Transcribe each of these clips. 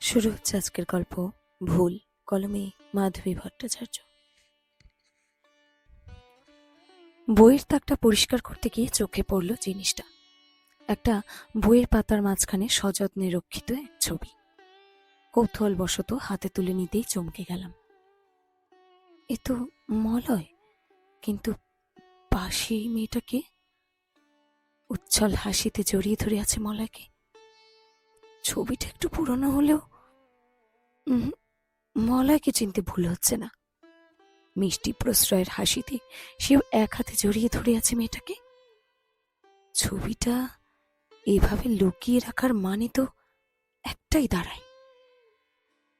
শুরু হচ্ছে আজকের গল্প ভুল, কলমে মাধবী ভট্টাচার্য। বইয়ের তাকটা পরিষ্কার করতে গিয়ে চোখে পড়ল জিনিসটা। একটা বইয়ের পাতার মাঝখানে সযত্নে রক্ষিত এক ছবি। কৌতূহলবশত হাতে তুলে নিতেই চমকে গেলাম। এ তো মলয়, কিন্তু পাশে মেয়েটাকে উচ্ছল হাসিতে জড়িয়ে ধরে আছে মলয়কে। ছবিটা একটু পুরনো হলেও মলয়কে চিনতে ভুল হচ্ছে না। মিষ্টি প্রশ্রয়ের হাসিতে সেও এক হাতে জড়িয়ে ধরে আছে মেয়েটাকে। ছবিটা এভাবে লুকিয়ে রাখার মানে তো একটাই দাঁড়ায়।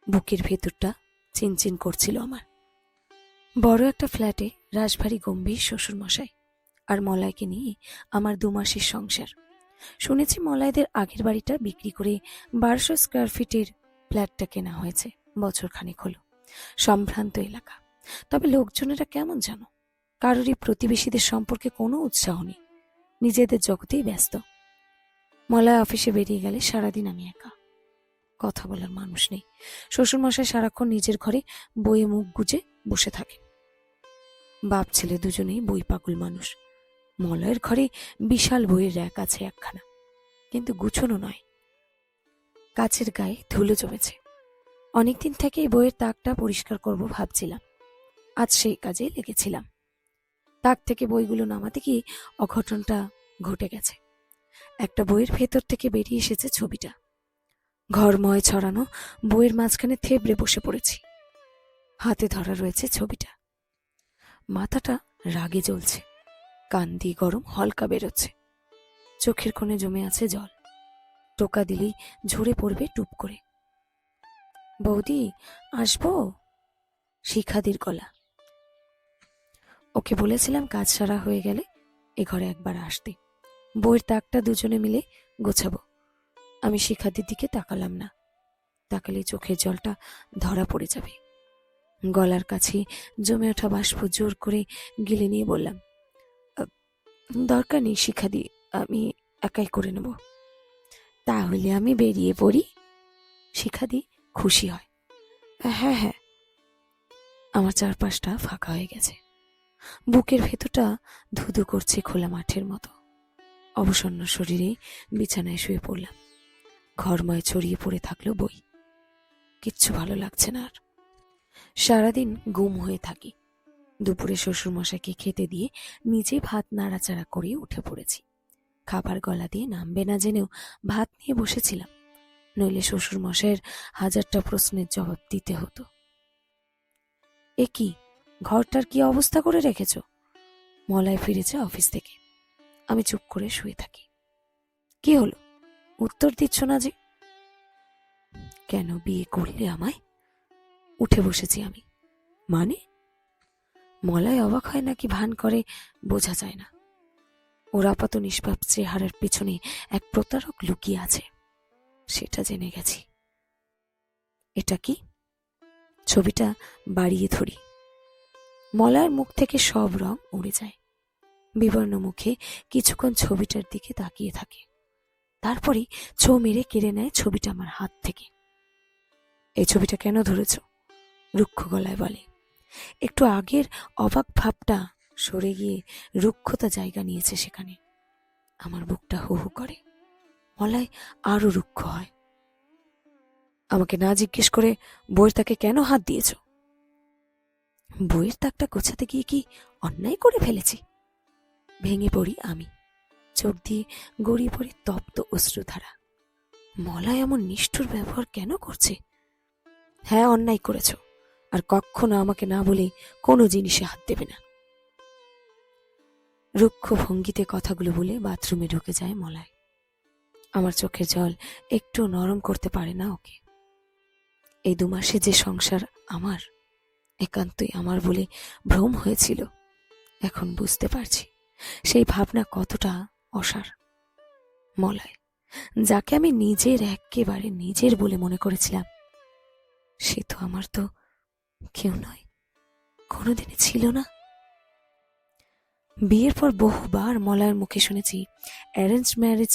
বুকের ভেতরটা চিনচিন করছিল আমার। বড় একটা ফ্ল্যাটে রাশভারী গম্ভীর শ্বশুরমশাই আর মলয়কে নিয়ে আমার 2 মাসের সংসার। শুনেছি মলয়দের আগের বাড়িটা বিক্রি করে 1200 স্কোয়ার ফিটের ফ্ল্যাটটা কেনা হয়েছে বছরখানেক হলো। সম্ভ্রান্ত এলাকা, তবে লোকজনেরা কেমন জানো, কারোরই প্রতিবেশীদের সম্পর্কে কোনো উৎসাহ নেই, নিজেদের জগতেই ব্যস্ত। মলয় অফিসে বেরিয়ে গেলে সারাদিন আমি একা, কথা বলার মানুষ নেই। শ্বশুরমশাই সারাক্ষণ নিজের ঘরে বইয়ে মুখ গুজে বসে থাকে। বাপ ছেলে দুজনেই বই পাগল মানুষ। মলয়ের ঘরে বিশাল বইয়ের র্যাক আছে একখানা, কিন্তু গুছানো নয়, কাচের গায়ে ধুলো জমেছে। অনেকদিন থেকেই বইয়ের তাকটা পরিষ্কার করব ভাবছিলাম, আজ সেই কাজে লেগেছিলাম। তাক থেকে বইগুলো নামাতে গিয়ে অঘটনটা ঘটে গেছে। একটা বইয়ের ভেতর থেকে বেরিয়ে এসেছে ছবিটা। ঘরময় ছড়ানো বইয়ের মাঝখানে থেবড়ে বসে পড়েছি। হাতে ধরা রয়েছে ছবিটা। মাথাটা রাগে জ্বলছে, কান দিয়ে গরম হলকা বেরোচ্ছে, চোখের কোণে জমে আছে জল। টোকা দিলেই ঝরে পড়বে টুপ করে। বৌদি, আসবো? শিখাদির গলা। ওকে বলেছিলাম কাজ সারা হয়ে গেলে এ ঘরে একবার আসতে, বইয়ের তাকটা দুজনে মিলে গোছাবো। আমি শিখাদির দিকে তাকালাম না, তাকালে চোখের জলটা ধরা পড়ে যাবে। গলার কাছে জমে ওঠা বাষ্প জোর করে গিলে নিয়ে বললাম, দরকার নেই শিখাদি, আমি একাই করে নেব। তাহলে আমি বেরিয়ে পড়ি? শিখাদি খুশি হয়। হ্যাঁ হ্যাঁ। আমার চারপাশটা ফাঁকা হয়ে গেছে। বুকের ভেতরটা ধুধু করছে খোলা মাঠের মতো। অবসন্ন শরীরে বিছানায় শুয়ে পড়লাম। ঘরময় ছড়িয়ে পড়ে থাকলো বই। কিচ্ছু ভালো লাগছে না আর। সারাদিন গুম হয়ে থাকি। দুপুরে শ্বশুরমশাইকে খেতে দিয়ে নিজে ভাত নাড়াচাড়া করে উঠে পড়েছি। খাবার গলা দিয়ে নামবে না জেনেও ভাত নিয়ে বসেছিলাম, নইলে শ্বশুরমশাইয়ের 1000টা প্রশ্নের জবাব দিতে হতো। এ কি, ঘরটার কি অবস্থা করে রেখেছ? মলয় ফিরেছে অফিস থেকে। আমি চুপ করে শুয়ে থাকি। কি হলো, উত্তর দিচ্ছ না যে? কেন বিয়ে করলে আমায়? উঠে বসেছি আমি। মানে? মলয় অবাক হয় নাকি ভান করে বোঝা যায় না। ওর আপাত নিষ্পাপ চেহারার পিছনে এক প্রতারক লুকিয়ে আছে, সেটা জেনে গেছি। এটা কি? ছবিটা বাড়িয়ে ধরি। মলয়ের মুখ থেকে সব রং উড়ে যায়। বিবর্ণ মুখে কিছুক্ষণ ছবিটার দিকে তাকিয়ে থাকে, তারপরে ছো মেরে কেড়ে নেয় ছবিটা আমার হাত থেকে। এই ছবিটা কেন ধরেছ? রুক্ষ গলায় বলে। একটু আগের অবাক ভাবটা সরে গিয়ে রুক্ষতা জায়গা নিয়েছে সেখানে। আমার বুকটা হু হু করে। মলয় আরো রুক্ষ হয়। আমাকে না জিজ্ঞেস করে বইয়ের তাকে কেন হাত দিয়েছ? বইয়ের তাকটা গোছাতে গিয়ে কি অন্যায় করে ফেলেছি? ভেঙে পড়ি আমি। চোখ দিয়ে গড়িয়ে পড়ে তপ্ত অশ্রুধারা। মলয় এমন নিষ্ঠুর ব্যবহার কেন করছে? হ্যাঁ, অন্যায় করেছ, আর কখনো আমাকে না বলে কোনো জিনিসে হাত দেবে না। রুক্ষ ভঙ্গিতে কথাগুলো বলে বাথরুমে ঢুকে যায় মলয়। আমার চোখের জল একটু নরম করতে পারে না ওকে। এই 2 মাসে যে সংসার আমার, একান্তই আমার বলে ভ্রম হয়েছিল, এখন বুঝতে পারছি সেই ভাবনা কতটা অসার। মলয়, যাকে আমি নিজের একেবারে নিজের বলে মনে করেছিলাম, সে তো আমার তো কেউ নয়, কোনোদিনই ছিল না। বিয়ের পর বহুবার মলয়ের মুখে শুনেছি অ্যারেঞ্জ ম্যারেজ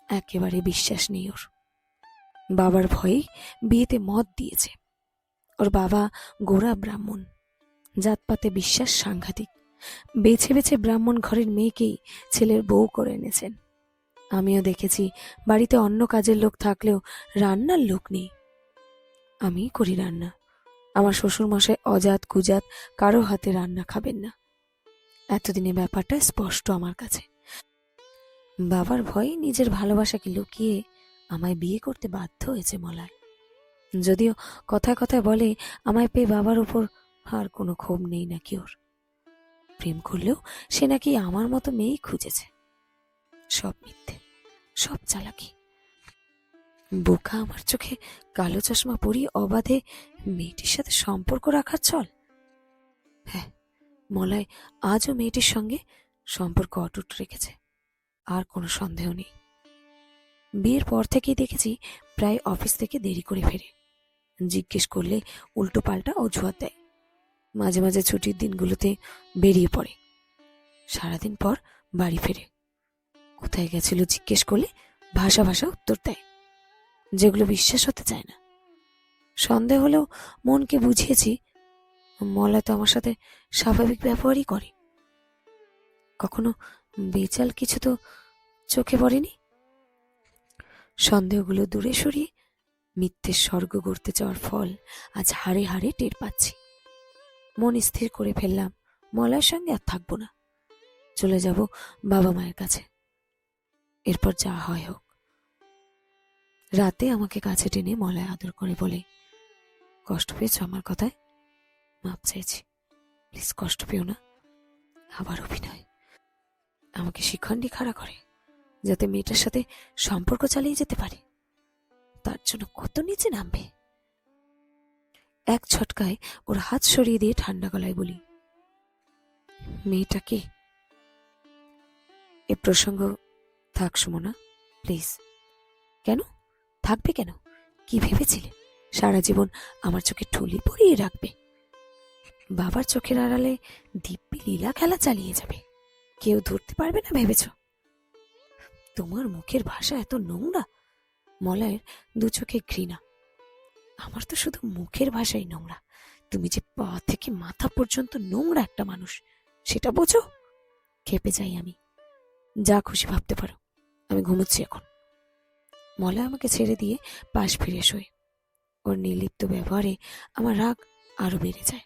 একেবারে বিশ্বাস নেই ওর। বাবার ভয়েই বিয়েতে মত দিয়েছে। ওর বাবা গোঁড়া ব্রাহ্মণ, জাতপাতে বিশ্বাস সাংঘাতিক। বেছে বেছে ব্রাহ্মণ ঘরের মেয়েকেই ছেলের বউ করে এনেছেন। আমিও দেখেছি বাড়িতে অন্য কাজের লোক থাকলেও রান্নার লোক নেই। আমিই করি রান্না। আমার শ্বশুরমশাই অজাত কুজাত কারো হাতে রান্না খাবেন না। এতদিনে ব্যাপারটা স্পষ্ট আমার কাছে। বাবার ভয়ে নিজের ভালোবাসাকে লুকিয়ে আমায় বিয়ে করতে বাধ্য হয়েছে মলয়। যদিও কথায় কথায় বলে আমায় পেয়ে বাবার উপর আর কোনো ক্ষোভ নেই নাকি ওর। প্রেম করলেও সে নাকি আমার মতো মেয়েই খুঁজেছে। সব মিথ্যে, সব চালাকি। বোকা আমার চোখে কালো চশমা পরিয়ে অবাধে মেয়েটির সাথে সম্পর্ক রাখার চল। হ্যাঁ, মলয় আজও মেয়েটির সঙ্গে সম্পর্ক অটুট রেখেছে, আর কোনো সন্দেহ নেই। বিয়ের পর থেকেই দেখেছি প্রায় অফিস থেকে দেরি করে ফেরে। জিজ্ঞেস করলে উল্টো পাল্টা অজুহাত দেয়। মাঝে মাঝে ছুটির দিনগুলোতে বেরিয়ে পড়ে, সারাদিন পর বাড়ি ফেরে। কোথায় গেছিল জিজ্ঞেস করলে ভাষা ভাষা উত্তর দেয়, যেগুলো বিশ্বাস হতে চায় না। সন্দেহ হলেও মনকে বুঝিয়েছি মলয় তো আমার সাথে স্বাভাবিক ব্যবহারই করে। কখনো বেচাল কিছু তো চোখে পড়েনি। সন্দেহগুলো দূরে সরিয়ে মিথ্যের স্বর্গ গড়তে যাওয়ার ফল আজ হাড়ে হাড়ে টের পাচ্ছি। মন স্থির করে ফেললাম মলয়ের সঙ্গে আর থাকবো না। চলে যাব বাবা মায়ের কাছে, এরপর যা হয় হোক। রাতে আমাকে কাছে টেনে মলয় আদর করে বলে, কষ্ট পেয়েছ আমার কথায়? মাপ চাইছি, প্লিজ কষ্ট পেও না। আবার অভিনয়। আমাকে শিখণ্ডী খাড়া করে যাতে মেয়েটার সাথে সম্পর্ক চালিয়ে যেতে পারে। তার জন্য কত নিচে নামবে। এক ছটকায় ওর হাত সরিয়ে দিয়ে ঠান্ডা গলায় বলি, মেয়েটা কে? এ প্রসঙ্গ থাক সুমনা, প্লিজ। কেন থাকবে কেন? কি ভেবেছিলে সারা জীবন আমার চোখে ঠুলি পরিয়ে রাখবে? বাবার চোখের আড়ালে দিব্যি লীলা খেলা চালিয়ে যাবে, কেউ ধরতে পারবে না ভেবেছ? তোমার মুখের ভাষা এত নোংরা। মলয়ের দু চোখে ঘৃণা। আমার তো শুধু মুখের ভাষাই নোংরা, তুমি যে পা থেকে মাথা পর্যন্ত নোংরা একটা মানুষ, সেটা বোঝো? খেপে যাই আমি। যা খুশি ভাবতে পারো, আমি ঘুমোচ্ছি এখন। মলয় আমাকে ছেড়ে দিয়ে পাশ ফিরে শোয়। ওর নির্লিপ্ত ব্যবহারে আমার রাগ আরো বেড়ে যায়।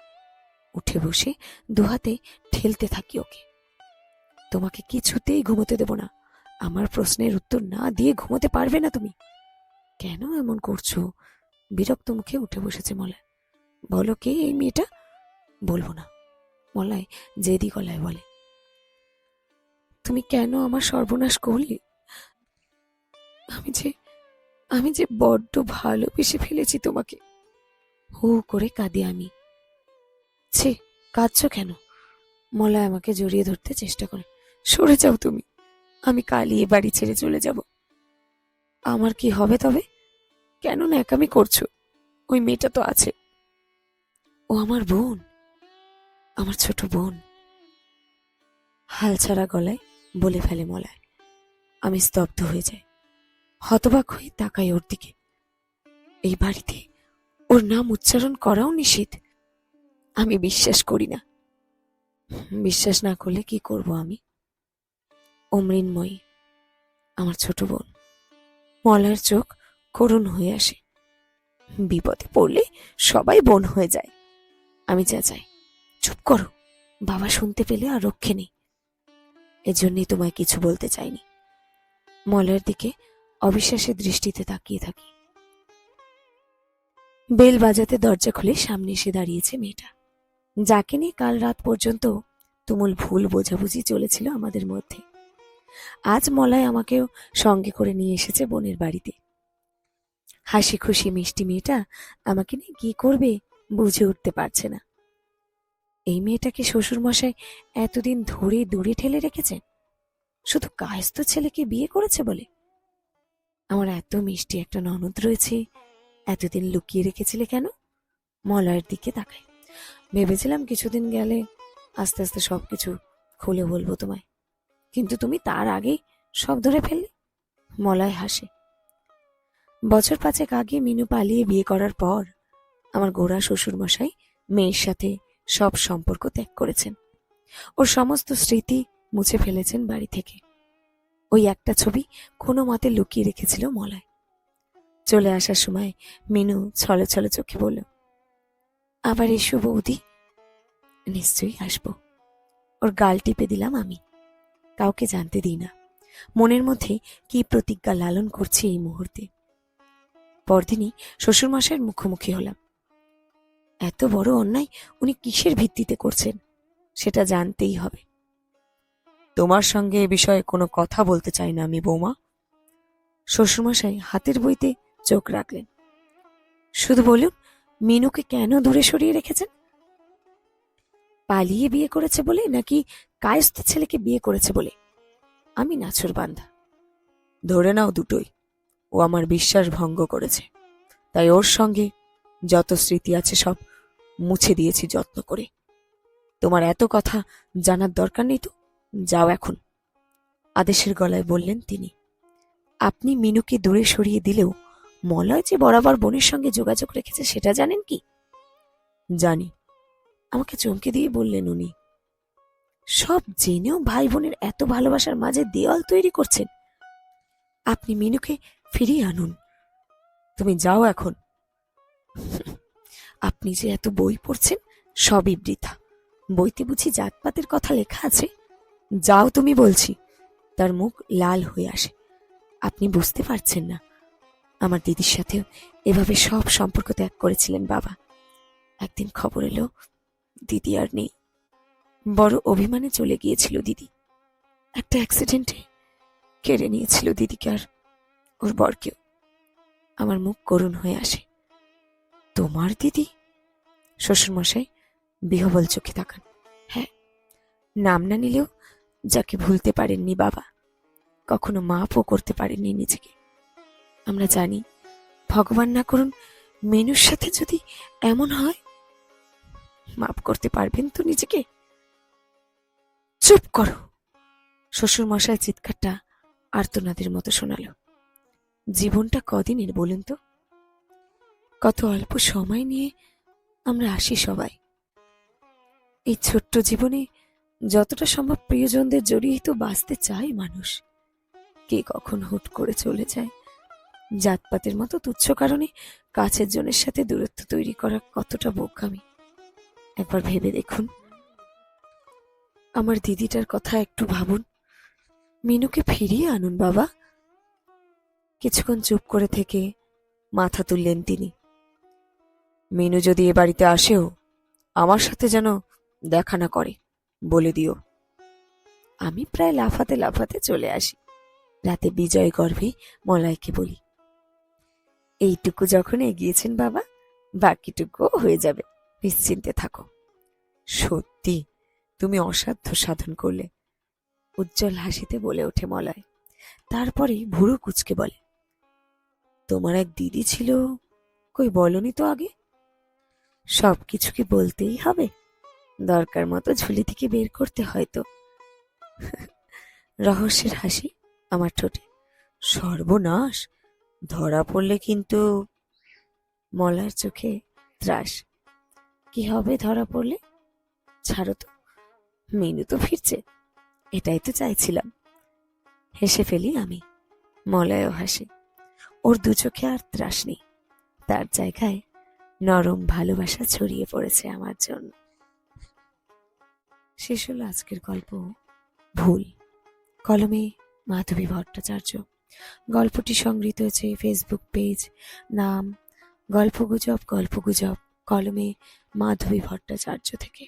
উঠে বসে দুহাতে ঠেলতে থাকি ওকে। তোমাকে কিছুতেই ঘুমোতে দেব না। আমার প্রশ্নের উত্তর না দিয়ে ঘুমোতে পারবে না তুমি। কেন এমন করছো? বিরক্ত মুখে উঠে বসেছে মলয়। বলো কে এই মেয়েটা? বলবো না, মলয় জেদি গলায় বলে। তুমি কেন আমার সর্বনাশ করলে? আমি যে বড্ড ভালোবেসে ফেলেছি তোমাকে। হু করে কাঁদি আমি। ছি, কাঁদছ কেন? মলয় আমাকে জড়িয়ে ধরতে চেষ্টা করে। সরে যাও তুমি, আমি কালই এ বাড়ি ছেড়ে চলে যাব। আমার কি হবে তবে? কেন ন্যাকামি করছো? ওই মেয়েটা তো আছে, ও আমার বোন, আমার ছোট বোন। হাল ছাড়া গলায় বলে ফেলে মলয়। আমি স্তব্ধ হয়ে যাই, হতবাক হয়ে তাকাই ওর দিকে। এই বাড়িতে ওর নাম উচ্চারণ করাও নিষেধ। আমি বিশ্বাস করি না। বিশ্বাস না করলে কি করব আমি? ও মৃন্ময়ী, আমার ছোট বোন। মলয়ের চোখ করুণ হয়ে আসে। বিপদে পড়লে সবাই বোন হয়ে যায়। আমি চেঁচাই, চুপ করো, বাবা শুনতে পেলে আর রক্ষে নেই। এজন্যই তোমায় কিছু বলতে চাইনি। মলয়ের দিকে অবিশ্বাসের দৃষ্টিতে তাকিয়ে থাকি। বেল বাজাতে দরজা খুলে সামনে এসে দাঁড়িয়েছে মেয়েটা, যাকে নিয়ে কাল রাত পর্যন্ত তুমুল ভুল বোঝাবুঝি চলেছিল আমাদের মধ্যে। আজ মলয় আমাকেও সঙ্গে করে নিয়ে এসেছে বোনের বাড়িতে। হাসি খুশি মিষ্টি মেয়েটা আমাকে নিয়ে কি করবে বুঝে উঠতে পারছে না। এই মেয়েটাকে শ্বশুরমশাই এতদিন ধরে দূরে ঠেলে রেখেছেন শুধু কায়স্থ ছেলেকে বিয়ে করেছে বলে। আমার এত মিষ্টি একটা ননদ রয়েছে, এতদিন লুকিয়ে রেখেছিলে কেন? মলয়ের দিকে তাকাই। ভেবেছিলাম কিছুদিন গেলে আস্তে আস্তে সবকিছু খুলে বলবো তোমায়, কিন্তু তুমি তার আগেই সব ধরে ফেললে। মলয় হাসে। বছর 5 আগে মিনু পালিয়ে বিয়ে করার পর আমার গোড়া শ্বশুরমশাই মেয়ের সাথে সব সম্পর্ক ত্যাগ করেছেন। ওর সমস্ত স্মৃতি মুছে ফেলেছেন বাড়ি থেকে। ওই একটা ছবি কোনো মতে লুকিয়ে রেখেছিল মলয়। চলে আসার সময় মিনু ছলে ছলে চোখে বলল, আবার এসো বৌদি। নিশ্চয়ই আসবো। ওর গাল টিপে দিলাম আমি। কাউকে জানতে দিই না মনের মধ্যে কি প্রতিজ্ঞা লালন করছি এই মুহূর্তে। পরদিনই শ্বশুরমশাইয়ের মুখোমুখি হলাম। এত বড় অন্যায় উনি কিসের ভিত্তিতে করছেন সেটা জানতেই হবে। তোমার সঙ্গে এ বিষয়ে কোনো কথা বলতে চাই না আমি বৌমা। শ্বশুরমশাই হাতের বইতে চোখ রাখলেন। শুধু বলুন, মিনুকে কেন দূরে সরিয়ে রেখেছেন? পালিয়ে বিয়ে করেছে বলে নাকি কায়স্থ ছেলেকে বিয়ে করেছে বলে? আমি নাছোড়বান্দা। ধরে নাও দুটোই। ও আমার বিশ্বাস ভঙ্গ করেছে, তাই ওর সঙ্গে যত স্মৃতি আছে সব মুছে দিয়েছি যত্ন করে। তোমার এত কথা জানার দরকার নেই তো, যাও এখন। আদেশের গলায় বললেন তিনি। আপনি মিনুকে দূরে সরিয়ে দিলেও মলয় যে বরাবর বোনের সঙ্গে যোগাযোগ রেখেছে সেটা জানেন কি? জানি। আমাকে চমকে দিয়ে বললেন উনি। সব জেনেও ভাই বোনের এত ভালোবাসার মাঝে দেওয়াল তৈরি করছেন? আপনি মিনুকে ফিরিয়ে আনুন। তুমি যাও এখন। আপনি যে এত বই পড়ছেন সবই বৃথা। বইতে বুঝি জাতপাতের কথা লেখা আছে? যাও তুমি বলছি। তার মুখ লাল হয়ে আসে। আপনি বুঝতে পারছেন না, আমার দিদির সাথেও এভাবে সব সম্পর্ক ত্যাগ করেছিলেন বাবা। একদিন খবর এলো দিদি আর নেই। বড় অভিমানে চলে গিয়েছিল দিদি। একটা অ্যাক্সিডেন্টে কেড়ে নিয়েছিল দিদিকে আর ওর বরকেও। আমার মুখ করুণ হয়ে আসে। তোমার দিদি? শ্বশুরমশাই বিহবল চোখে তাকান। হ্যাঁ, নাম না নিলেও যাকে ভুলতে পারেননি বাবা, কখনো মাপও করতে পারেননি নিজেকে। আমরা জানি, ভগবান না করুন মেনুর সাথে যদি এমন হয়, মাপ করতে পারবেন তো নিজেকে? চুপ করো। শ্বশুরমশাই চিৎকারটা আর্তনাদের মতো শোনালো। জীবনটা কদিনের বলুন তো? কত অল্প সময় নিয়ে আমরা আসি সবাই। এই ছোট্ট জীবনে যতটা সম্ভব প্রিয়জনদের জড়িয়ে তো বাঁচতে চায় মানুষ। কে কখন হুট করে চলে যায়। জাতপাতের মতো তুচ্ছ কারণে কাছের জনের সাথে দূরত্ব তৈরি করা কতটা বোকামি একবার ভেবে দেখুন। আমার দিদিটার কথা একটু ভাবুন। মিনুকে ফিরিয়ে আনুন বাবা। কিছুক্ষণ চুপ করে থেকে মাথা তুললেন তিনি। মিনু যদি এ বাড়িতে আসেও আমার সাথে যেন দেখা না করে বলে দিও। আমি প্রায় লাফাতে লাফাতে চলে আসি। রাতে বিজয় গর্ভে মলয়কে বলি, এইটুকু যখন এগিয়েছেন বাবা, বাকিটুকুও হয়ে যাবে, নিশ্চিন্তে থাকো। সত্যি তুমি অসাধ্য সাধন করলে, উজ্জ্বল হাসিতে বলে ওঠে মলয়। তারপরে ভুরু কুচকে বলে, তোমার এক দিদি ছিল, কই বলনি তো আগে? সবকিছু কি বলতেই হবে? দরকার মতো ঝুলি থেকে বের করতে হয়তো। রহস্যের হাসি আমার ঠোঁটে। সর্বনাশ, ধরা পড়লে কিন্তু। মলার চোখে ত্রাস। কি হবে ধরা পড়লে? ছাড়ো তো, মিনু তো ফিরছে, এটাই তো চাইছিলাম। হেসে ফেলি আমি। মলয়ও হাসে। ওর দু চোখে আর ত্রাস নেই, তার জায়গায় নরম ভালোবাসা ছড়িয়ে পড়েছে আমার জন্য। শেষ হলো আজকের গল্প ভুল। কলমে মাধবী ভট্টাচার্য। গল্পটি সংগৃহীত হয়েছে ফেসবুক পেজ, নাম গল্পগুজব। কলমে মাধবী ভট্টাচার্য থেকে।